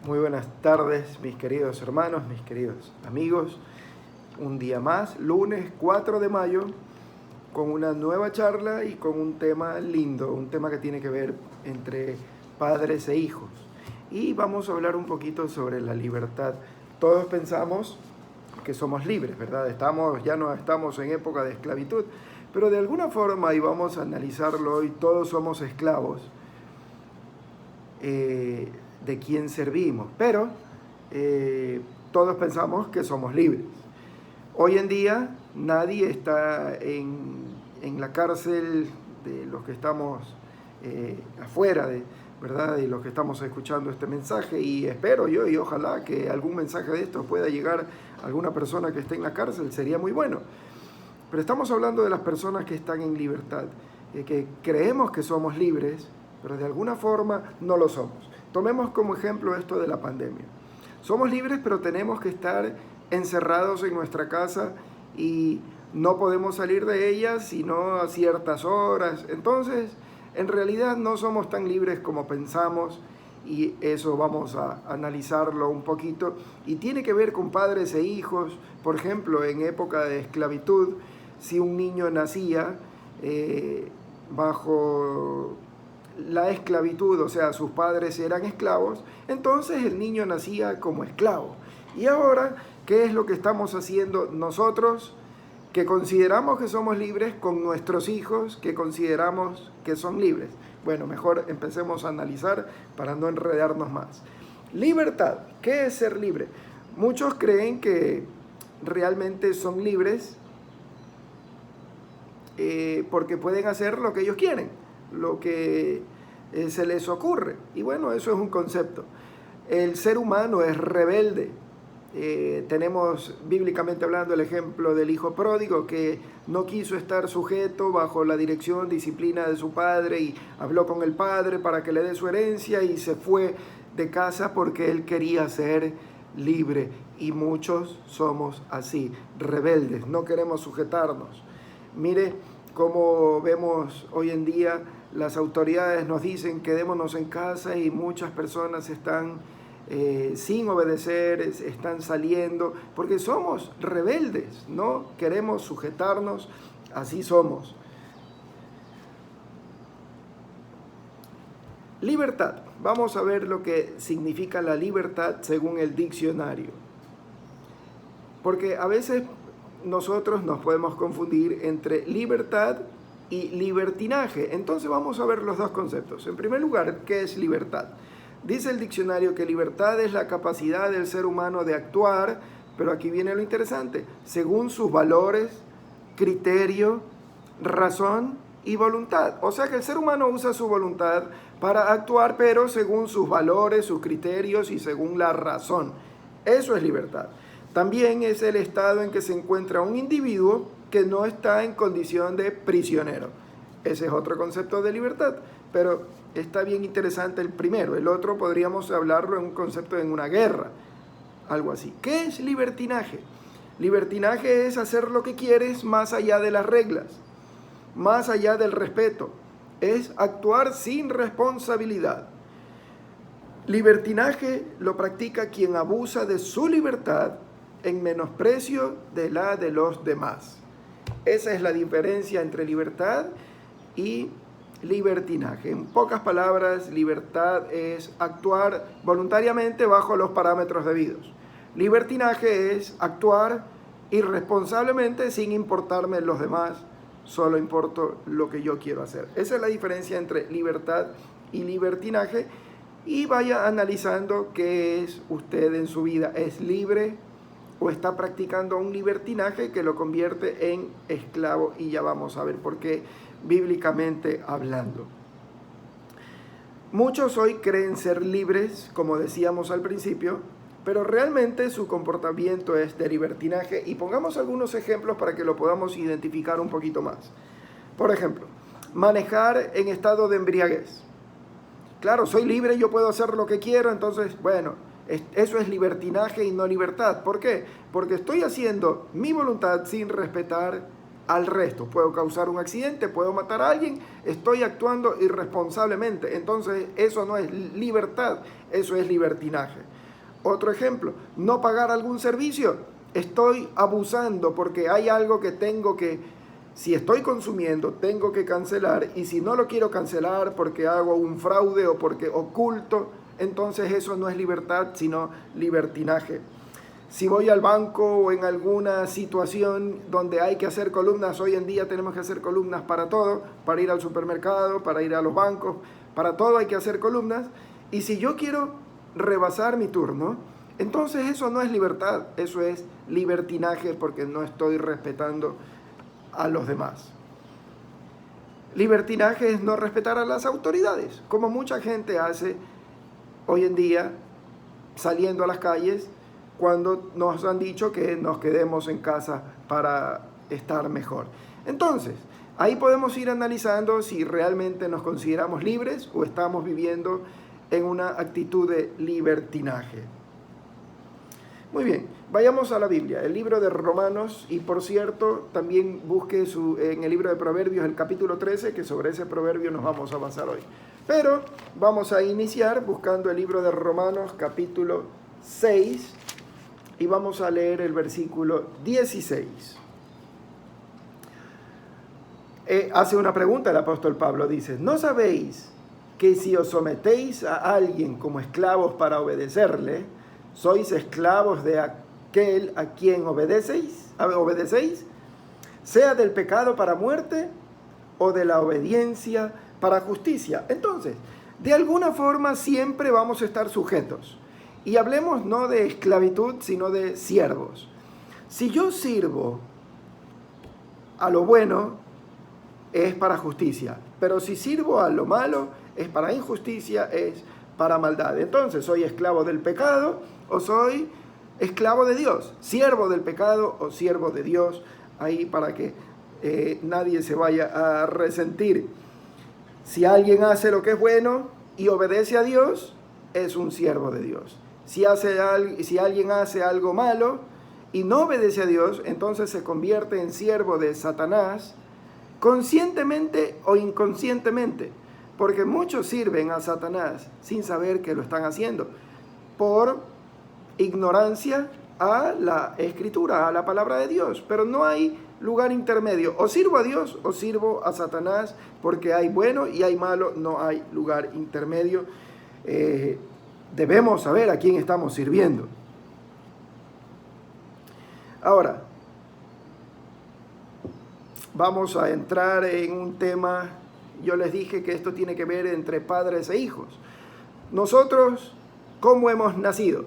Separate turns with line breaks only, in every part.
Muy buenas tardes, mis queridos hermanos, mis queridos amigos. Un día más, lunes 4 de mayo, con una nueva charla y con un tema lindo, un tema que tiene que ver entre padres e hijos. Y vamos a hablar un poquito sobre la libertad. Todos pensamos que somos libres, ¿verdad? Ya no estamos en época de esclavitud, pero de alguna forma, y vamos a analizarlo hoy, todos somos esclavos de quién servimos, pero todos pensamos que somos libres. Hoy en día nadie está en la cárcel de los que estamos afuera, ¿verdad? De los que estamos escuchando este mensaje, y espero yo y ojalá que algún mensaje de estos pueda llegar a alguna persona que esté en la cárcel, sería muy bueno. Pero estamos hablando de las personas que están en libertad, que creemos que somos libres, pero de alguna forma no lo somos. Tomemos como ejemplo esto de la pandemia. Somos libres, pero tenemos que estar encerrados en nuestra casa y no podemos salir de ella sino a ciertas horas. Entonces, en realidad no somos tan libres como pensamos, y eso vamos a analizarlo un poquito. Y tiene que ver con padres e hijos. Por ejemplo, en época de esclavitud, si un niño nacía bajo la esclavitud, o sea, sus padres eran esclavos, entonces el niño nacía como esclavo. Y ahora, ¿qué es lo que estamos haciendo nosotros, que consideramos que somos libres, con nuestros hijos que consideramos que son libres? Bueno, mejor empecemos a analizar para no enredarnos más. Libertad. ¿Qué es ser libre? Muchos creen que realmente son libres porque pueden hacer lo que ellos quieren, lo que se les ocurre. Y bueno, eso es un concepto. El ser humano es rebelde. Tenemos bíblicamente hablando el ejemplo del hijo pródigo, que no quiso estar sujeto bajo la dirección, disciplina de su padre, y habló con el padre para que le dé su herencia y se fue de casa porque él quería ser libre. Y muchos somos así, rebeldes, no queremos sujetarnos. Mire cómo vemos hoy en día, las autoridades nos dicen quedémonos en casa y muchas personas están sin obedecer, están saliendo, porque somos rebeldes, no queremos sujetarnos, así somos. Libertad. Vamos a ver lo que significa la libertad según el diccionario. Porque a veces nosotros nos podemos confundir entre libertad y libertinaje. Entonces vamos a ver los dos conceptos. En primer lugar, ¿qué es libertad? Dice el diccionario que libertad es la capacidad del ser humano de actuar, pero aquí viene lo interesante, según sus valores, criterio, razón y voluntad. O sea que el ser humano usa su voluntad para actuar, pero según sus valores, sus criterios y según la razón. Eso es libertad. También es el estado en que se encuentra un individuo que no está en condición de prisionero. Ese es otro concepto de libertad, pero está bien interesante el primero. El otro podríamos hablarlo en un concepto en una guerra, algo así. ¿Qué es libertinaje? Libertinaje es hacer lo que quieres más allá de las reglas, más allá del respeto. Es actuar sin responsabilidad. Libertinaje lo practica quien abusa de su libertad en menosprecio de la de los demás. Esa es la diferencia entre libertad y libertinaje. En pocas palabras, libertad es actuar voluntariamente bajo los parámetros debidos. Libertinaje es actuar irresponsablemente sin importarme los demás, solo importo lo que yo quiero hacer. Esa es la diferencia entre libertad y libertinaje. Y vaya analizando qué es usted en su vida. ¿Es libre o está practicando un libertinaje que lo convierte en esclavo? Y ya vamos a ver por qué, bíblicamente hablando. Muchos hoy creen ser libres, como decíamos al principio, pero realmente su comportamiento es de libertinaje. Y pongamos algunos ejemplos para que lo podamos identificar un poquito más. Por ejemplo, manejar en estado de embriaguez. Claro, soy libre, yo puedo hacer lo que quiero, entonces, bueno, eso es libertinaje y no libertad. ¿Por qué? Porque estoy haciendo mi voluntad sin respetar al resto. Puedo causar un accidente, puedo matar a alguien, estoy actuando irresponsablemente. Entonces eso no es libertad, eso es libertinaje. Otro ejemplo, no pagar algún servicio. Estoy abusando porque hay algo que tengo que, si estoy consumiendo, tengo que cancelar, y si no lo quiero cancelar porque hago un fraude o porque oculto, entonces eso no es libertad, sino libertinaje. Si voy al banco o en alguna situación donde hay que hacer columnas, hoy en día tenemos que hacer columnas para todo, para ir al supermercado, para ir a los bancos, para todo hay que hacer columnas, y si yo quiero rebasar mi turno, entonces eso no es libertad, eso es libertinaje porque no estoy respetando a los demás. Libertinaje es no respetar a las autoridades, como mucha gente hace hoy en día saliendo a las calles cuando nos han dicho que nos quedemos en casa para estar mejor. Entonces, ahí podemos ir analizando si realmente nos consideramos libres o estamos viviendo en una actitud de libertinaje. Muy bien, vayamos a la Biblia, el libro de Romanos, y por cierto, también busque en el libro de Proverbios el capítulo 13, que sobre ese proverbio nos vamos a basar hoy. Pero vamos a iniciar buscando el libro de Romanos capítulo 6 y vamos a leer el versículo 16. Hace una pregunta el apóstol Pablo, dice, ¿no sabéis que si os sometéis a alguien como esclavos para obedecerle, sois esclavos de aquel a quien obedecéis, sea del pecado para muerte o de la obediencia para justicia? Entonces, de alguna forma siempre vamos a estar sujetos. Y hablemos no de esclavitud, sino de siervos. Si yo sirvo a lo bueno, es para justicia. Pero si sirvo a lo malo, es para injusticia, es para maldad. Entonces, ¿soy esclavo del pecado o soy esclavo de Dios? Siervo del pecado o siervo de Dios. Ahí para que nadie se vaya a resentir. Si alguien hace lo que es bueno y obedece a Dios, es un siervo de Dios. Si alguien hace algo malo y no obedece a Dios, entonces se convierte en siervo de Satanás, conscientemente o inconscientemente, porque muchos sirven a Satanás sin saber que lo están haciendo, por ignorancia a la Escritura, a la palabra de Dios. Pero no hay lugar intermedio, o sirvo a Dios o sirvo a Satanás, porque hay bueno y hay malo, no hay lugar intermedio. Debemos saber a quién estamos sirviendo. Ahora, vamos a entrar en un tema. Yo les dije que esto tiene que ver entre padres e hijos. Nosotros, ¿cómo hemos nacido?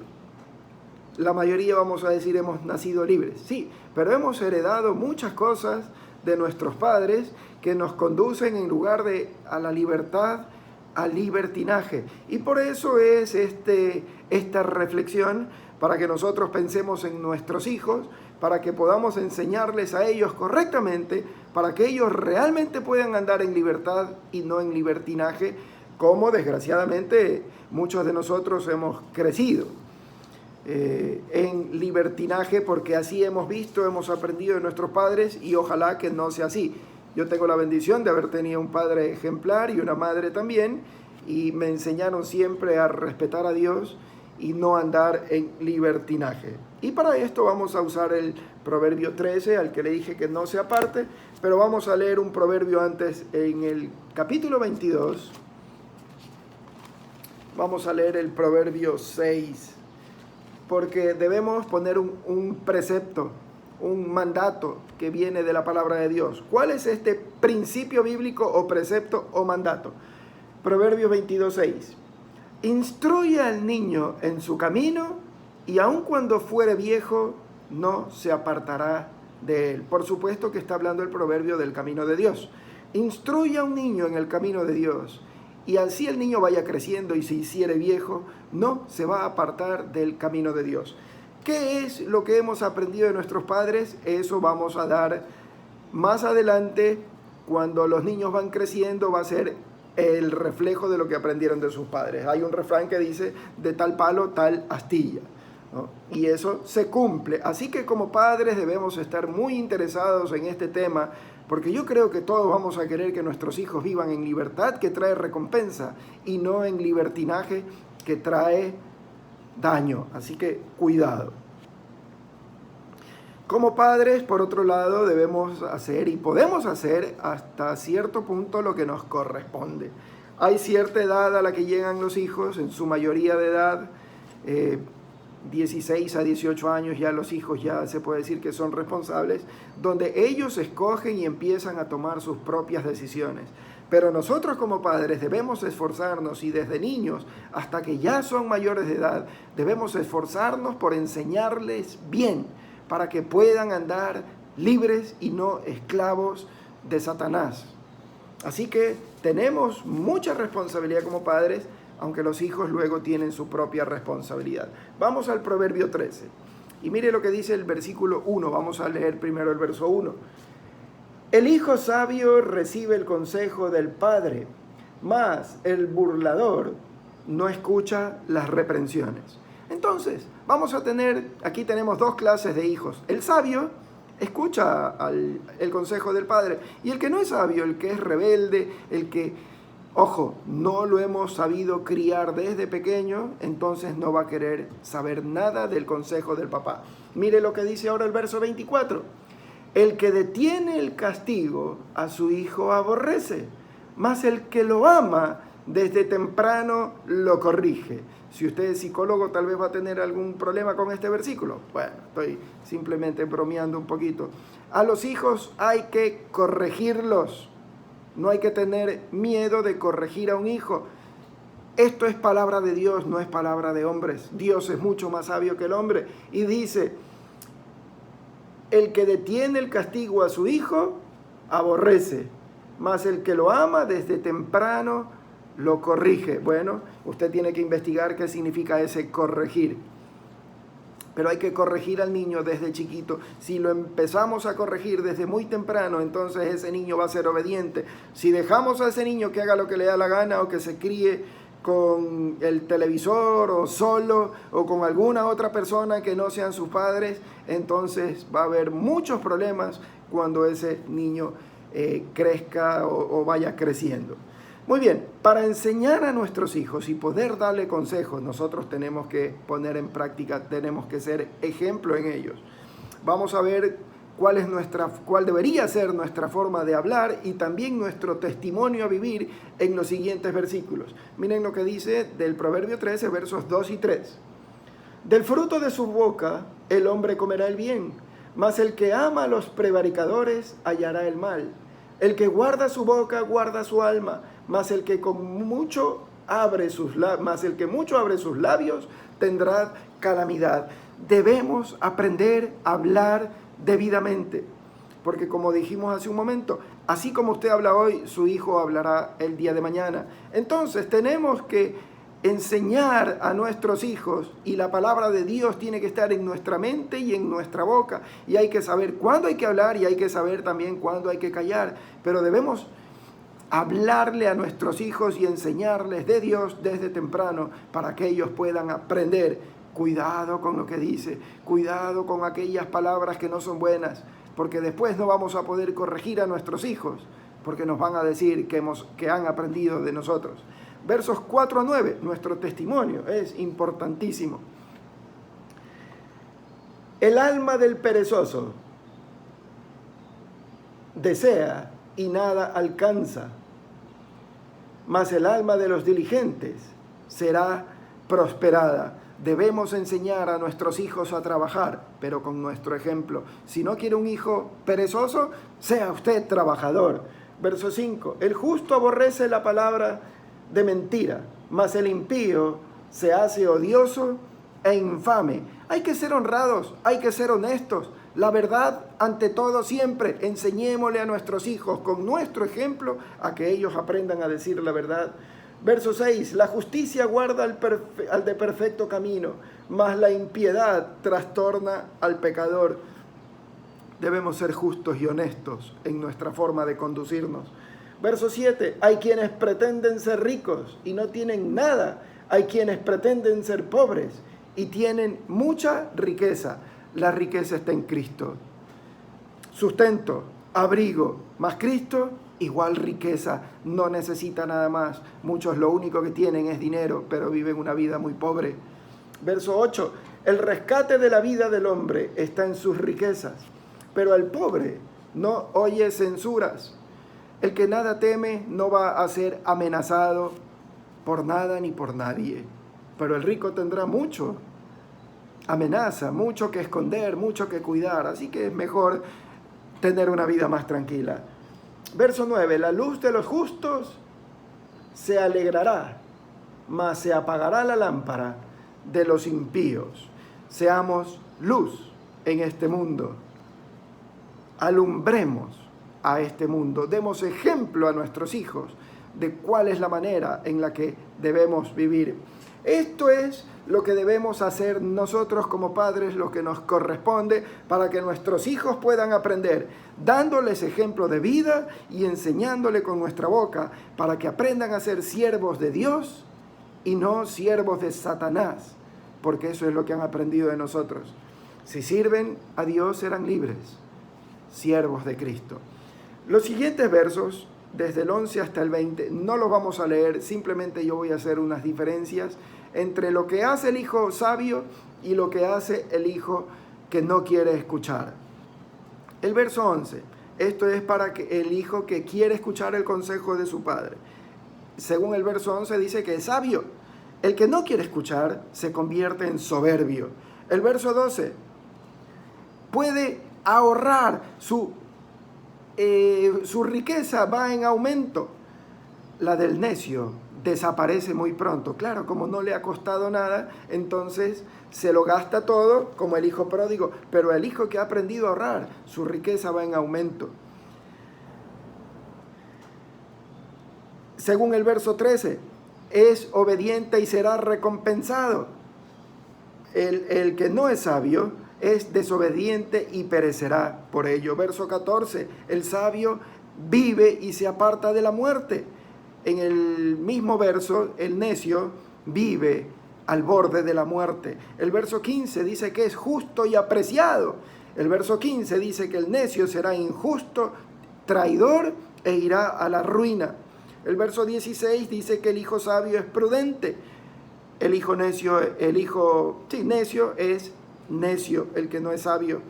La mayoría vamos a decir hemos nacido libres, sí, pero hemos heredado muchas cosas de nuestros padres que nos conducen en lugar de a la libertad, al libertinaje. Y por eso es esta reflexión, para que nosotros pensemos en nuestros hijos, para que podamos enseñarles a ellos correctamente, para que ellos realmente puedan andar en libertad y no en libertinaje, como desgraciadamente muchos de nosotros hemos crecido en libertinaje, porque así hemos visto, hemos aprendido de nuestros padres, y ojalá que no sea así. Yo tengo la bendición de haber tenido un padre ejemplar y una madre también, y me enseñaron siempre a respetar a Dios y no andar en libertinaje. Y para esto vamos a usar el Proverbio 13, al que le dije que no se aparte, pero vamos a leer un proverbio antes en el capítulo 22. Vamos a leer el Proverbio 6, porque debemos poner un precepto, un mandato que viene de la palabra de Dios. ¿Cuál es este principio bíblico o precepto o mandato? Proverbios 22:6. Instruye al niño en su camino, y aun cuando fuere viejo, no se apartará de él. Por supuesto que está hablando el proverbio del camino de Dios. Instruye a un niño en el camino de Dios, y así el niño vaya creciendo y se hiciere viejo, no se va a apartar del camino de Dios. ¿Qué es lo que hemos aprendido de nuestros padres? Eso vamos a dar más adelante. Cuando los niños van creciendo, va a ser el reflejo de lo que aprendieron de sus padres. Hay un refrán que dice, de tal palo, tal astilla. ¿no? Y eso se cumple. Así que como padres debemos estar muy interesados en este tema, porque yo creo que todos vamos a querer que nuestros hijos vivan en libertad, que trae recompensa, y no en libertinaje, que trae daño. Así que cuidado. Como padres, por otro lado, debemos hacer y podemos hacer hasta cierto punto lo que nos corresponde. Hay cierta edad a la que llegan los hijos, en su mayoría de edad, 16 a 18 años, ya los hijos ya se puede decir que son responsables, donde ellos escogen y empiezan a tomar sus propias decisiones. Pero nosotros como padres debemos esforzarnos, y desde niños hasta que ya son mayores de edad, debemos esforzarnos por enseñarles bien, para que puedan andar libres y no esclavos de Satanás. Así que tenemos mucha responsabilidad como padres, aunque los hijos luego tienen su propia responsabilidad. Vamos al Proverbio 13. Y mire lo que dice el versículo 1. Vamos a leer primero el verso 1. El hijo sabio recibe el consejo del padre, mas el burlador no escucha las reprensiones. Entonces, aquí tenemos dos clases de hijos. El sabio escucha el consejo del padre, y el que no es sabio, el que es rebelde, el que, ojo, no lo hemos sabido criar desde pequeño, entonces no va a querer saber nada del consejo del papá. Mire lo que dice ahora el verso 24. El que detiene el castigo a su hijo aborrece, mas el que lo ama desde temprano lo corrige. Si usted es psicólogo, tal vez va a tener algún problema con este versículo. Bueno, estoy simplemente bromeando un poquito. A los hijos hay que corregirlos. No hay que tener miedo de corregir a un hijo. Esto es palabra de Dios, no es palabra de hombres. Dios es mucho más sabio que el hombre. Y dice, el que detiene el castigo a su hijo, aborrece. Mas el que lo ama desde temprano lo corrige. Bueno, usted tiene que investigar qué significa ese corregir. Pero hay que corregir al niño desde chiquito. Si lo empezamos a corregir desde muy temprano, entonces ese niño va a ser obediente. Si dejamos a ese niño que haga lo que le da la gana, o que se críe con el televisor o solo o con alguna otra persona que no sean sus padres, entonces va a haber muchos problemas cuando ese niño crezca o vaya creciendo. Muy bien, para enseñar a nuestros hijos y poder darle consejos, nosotros tenemos que poner en práctica, tenemos que ser ejemplo en ellos. Vamos a ver cuál debería ser nuestra forma de hablar y también nuestro testimonio a vivir en los siguientes versículos. Miren lo que dice del Proverbio 13, versos 2 y 3. Del fruto de su boca el hombre comerá el bien, mas el que ama a los prevaricadores hallará el mal. El que guarda su boca guarda su alma, mas el que mucho abre sus labios tendrá calamidad. Debemos aprender a hablar debidamente, porque como dijimos hace un momento, así como usted habla hoy, su hijo hablará el día de mañana. Entonces tenemos que enseñar a nuestros hijos, y la palabra de Dios tiene que estar en nuestra mente y en nuestra boca, y hay que saber cuándo hay que hablar y hay que saber también cuándo hay que callar, pero debemos hablarle a nuestros hijos y enseñarles de Dios desde temprano para que ellos puedan aprender. Cuidado con lo que dice, cuidado con aquellas palabras que no son buenas, porque después no vamos a poder corregir a nuestros hijos, porque nos van a decir que han aprendido de nosotros. Versos 4 a 9, nuestro testimonio es importantísimo. El alma del perezoso desea y nada alcanza, mas el alma de los diligentes será prosperada. Debemos enseñar a nuestros hijos a trabajar, pero con nuestro ejemplo. Si no quiere un hijo perezoso, sea usted trabajador. Verso 5, el justo aborrece la palabra de mentira, mas el impío se hace odioso e infame. Hay que ser honrados, hay que ser honestos. La verdad ante todo siempre. Enseñémosle a nuestros hijos con nuestro ejemplo a que ellos aprendan a decir la verdad. Verso 6, la justicia guarda al de perfecto camino, mas la impiedad trastorna al pecador. Debemos ser justos y honestos en nuestra forma de conducirnos. Verso 7, hay quienes pretenden ser ricos y no tienen nada. Hay quienes pretenden ser pobres y tienen mucha riqueza. La riqueza está en Cristo. Sustento, abrigo, más Cristo, igual riqueza. No necesita nada más. Muchos lo único que tienen es dinero, pero viven una vida muy pobre. Verso 8. El rescate de la vida del hombre está en sus riquezas, pero el pobre no oye censuras. El que nada teme no va a ser amenazado por nada ni por nadie, pero el rico tendrá mucho amenaza, mucho que esconder, mucho que cuidar, así que es mejor tener una vida más tranquila. Verso 9, la luz de los justos se alegrará, mas se apagará la lámpara de los impíos. Seamos luz en este mundo, alumbremos a este mundo, demos ejemplo a nuestros hijos de cuál es la manera en la que debemos vivir. Esto es lo que debemos hacer nosotros como padres, lo que nos corresponde para que nuestros hijos puedan aprender, dándoles ejemplo de vida y enseñándole con nuestra boca para que aprendan a ser siervos de Dios y no siervos de Satanás, porque eso es lo que han aprendido de nosotros. Si sirven a Dios serán libres, siervos de Cristo. Los siguientes versos, desde el 11 hasta el 20, no los vamos a leer, simplemente yo voy a hacer unas diferencias entre lo que hace el hijo sabio y lo que hace el hijo que no quiere escuchar. El verso 11, esto es para que el hijo que quiere escuchar el consejo de su padre. Según el verso 11 dice que es sabio. El que no quiere escuchar se convierte en soberbio. El verso 12, puede ahorrar, su riqueza va en aumento. La del necio desaparece muy pronto. Claro, como no le ha costado nada, entonces se lo gasta todo, como el hijo pródigo. Pero el hijo que ha aprendido a ahorrar, su riqueza va en aumento. Según el verso 13, es obediente y será recompensado. El que no es sabio es desobediente y perecerá por ello. Verso 14, el sabio vive y se aparta de la muerte. En el mismo verso, el necio vive al borde de la muerte. El verso 15 dice que es justo y apreciado. El verso 15 dice que el necio será injusto, traidor e irá a la ruina. El verso 16 dice que el hijo sabio es prudente. El hijo necio es necio, el que no es sabio.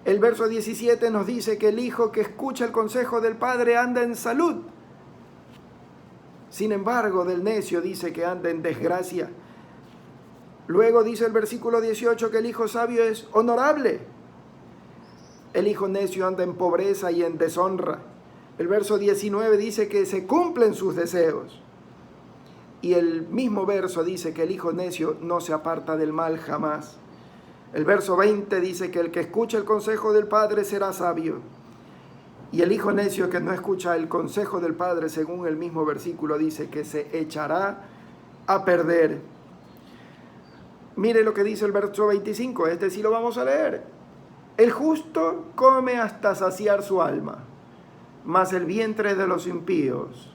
El verso 17 nos dice que el hijo que escucha el consejo del padre anda en salud. Sin embargo, del necio dice que anda en desgracia. Luego dice el versículo 18 que el hijo sabio es honorable. El hijo necio anda en pobreza y en deshonra. El verso 19 dice que se cumplen sus deseos. Y el mismo verso dice que el hijo necio no se aparta del mal jamás. El verso 20 dice que el que escucha el consejo del padre será sabio. Y el hijo necio que no escucha el consejo del padre, según el mismo versículo, dice que se echará a perder. Mire lo que dice el verso 25, este sí lo vamos a leer. El justo come hasta saciar su alma, mas el vientre de los impíos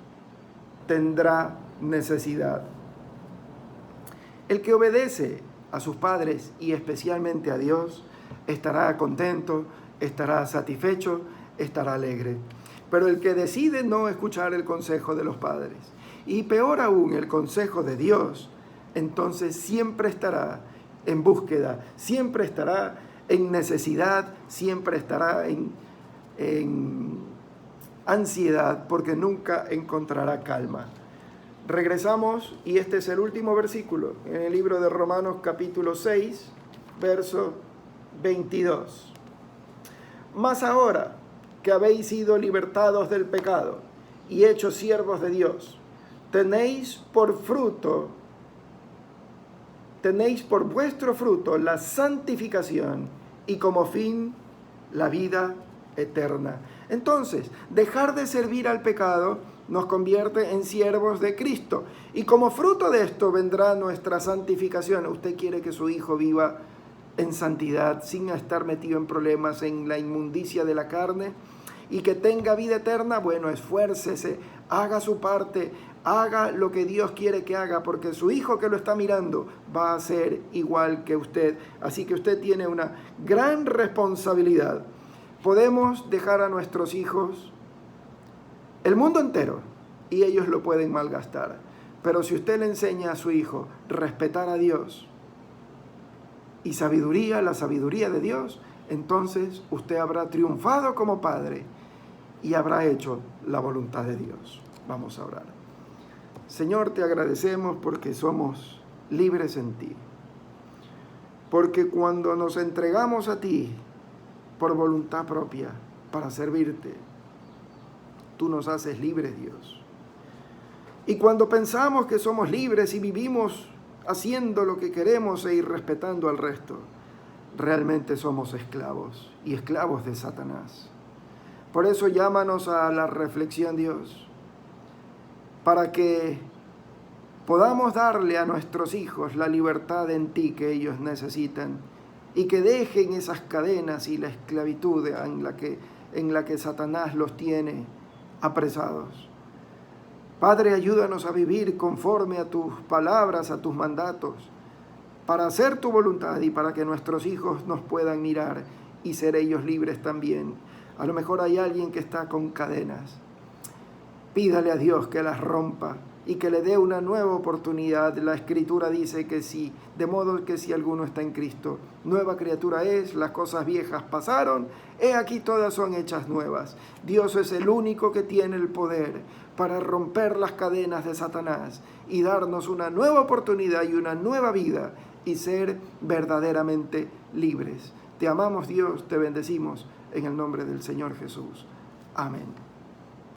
tendrá necesidad. El que obedece a sus padres y especialmente a Dios estará contento, estará satisfecho, estará alegre. Pero el que decide no escuchar el consejo de los padres y peor aún el consejo de Dios, entonces siempre estará en búsqueda, siempre estará en necesidad, siempre estará en ansiedad porque nunca encontrará calma. Regresamos y este es el último versículo en el libro de Romanos capítulo 6, verso 22. Mas ahora que habéis sido libertados del pecado y hechos siervos de Dios, tenéis por vuestro fruto la santificación y como fin la vida eterna. Entonces, dejar de servir al pecado nos convierte en siervos de Cristo. Y como fruto de esto vendrá nuestra santificación. ¿Usted quiere que su hijo viva en santidad, sin estar metido en problemas, en la inmundicia de la carne? Y que tenga vida eterna, bueno, esfuércese, haga su parte, Haga lo que Dios quiere que haga, porque su hijo que lo está mirando va a ser igual que usted. Así que usted tiene una gran responsabilidad. Podemos dejar a nuestros hijos el mundo entero y ellos lo pueden malgastar. Pero si usted le enseña a su hijo respetar a Dios y sabiduría, la sabiduría de Dios, entonces usted habrá triunfado como padre y habrá hecho la voluntad de Dios. Vamos a orar. Señor, te agradecemos porque somos libres en ti. Porque cuando nos entregamos a ti por voluntad propia para servirte, tú nos haces libres, Dios. Y cuando pensamos que somos libres y vivimos haciendo lo que queremos e irrespetando al resto, realmente somos esclavos y esclavos de Satanás. Por eso llámanos a la reflexión, Dios, para que podamos darle a nuestros hijos la libertad en ti que ellos necesitan y que dejen esas cadenas y la esclavitud en la que Satanás los tiene apresados. Padre, ayúdanos a vivir conforme a tus palabras, a tus mandatos, para hacer tu voluntad y para que nuestros hijos nos puedan mirar y ser ellos libres también. A lo mejor hay alguien que está con cadenas. Pídale a Dios que las rompa y que le dé una nueva oportunidad. La Escritura dice que sí, de modo que si alguno está en Cristo, nueva criatura es, las cosas viejas pasaron, he aquí todas son hechas nuevas. Dios es el único que tiene el poder para romper las cadenas de Satanás y darnos una nueva oportunidad y una nueva vida y ser verdaderamente libres. Te amamos, Dios, te bendecimos en el nombre del Señor Jesús. Amén.